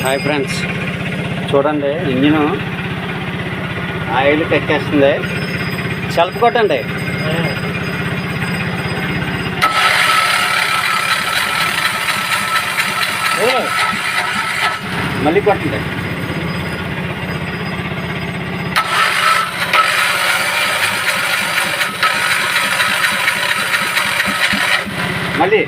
Hi friends, చూడండి engine oil ఎక్కేస్తుంది. Self కొట్టండి. మళ్ళీ కొట్టండి. మళ్ళీ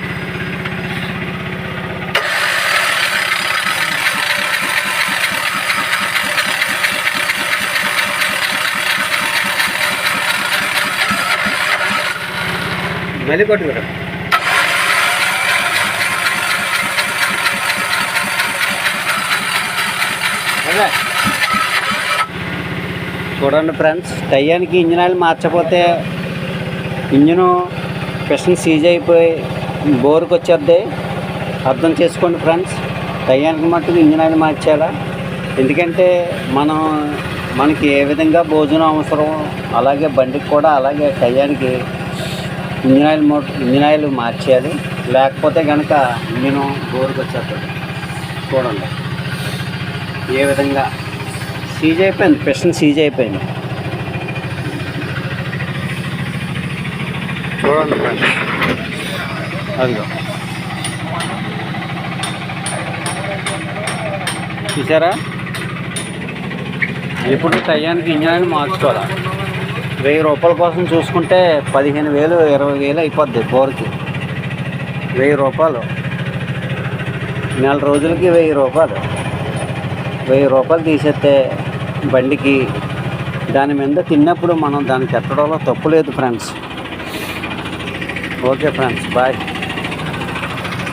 మళ్ళీ కొట్టుకురా. చూడండి ఫ్రెండ్స్, టయానికి ఇంజిన్ ఆయిల్ మార్చకపోతే ఇంజిను పిస్టన్ సీజ్ అయిపోయి బోర్కి వచ్చేద్ది. అర్థం చేసుకోండి ఫ్రెండ్స్, టయానికి మట్టుకు ఇంజిన్ ఆయిల్ మార్చాలా. ఎందుకంటే మనకి ఏ విధంగా భోజనం అవసరం, అలాగే బండికి కూడా అలాగే టయానికి ఇంజిన్ ఆయిల్ మార్చేయాలి. లేకపోతే కనుక ఇంజిన్ బోర్కి వచ్చేస్తుంది. చూడండి ఏ విధంగా సీజ్ అయిపోయింది, పిస్టన్ సీజ్ అయిపోయింది. చూడండి ఫ్రెండ్స్, అదిగో చూసారా. ఇప్పుడు టయానికి ఇంజిన్ ఆయిల్ మార్చుకోవాలి. 1000 రూపాయల కోసం చూసుకుంటే 15,000 20,000 అయిపోద్ది బోర్కి. 1000 రూపాయలు, నెల రోజులకి 1000 రూపాయలు. 1000 రూపాయలు తీసేస్తే బండికి దాని మీద తిన్నప్పుడు మనం దానికి ఎత్తడంలో తప్పు లేదు friends. Okay friends, bye,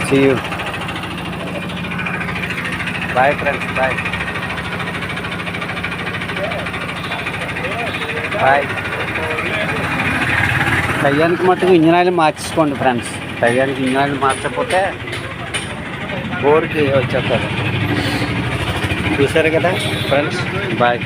see you. Bye friends, bye bye. టయానికి మట్టుకు ఇంజిన్ ఆయిల్ మార్చేసుకోండి ఫ్రెండ్స్. టయానికి ఇంజిన్ ఆయిల్ మార్చకపోతే బోర్కి వచ్చేస్తారు. చూసారు కదా ఫ్రెండ్స్, బాయ్.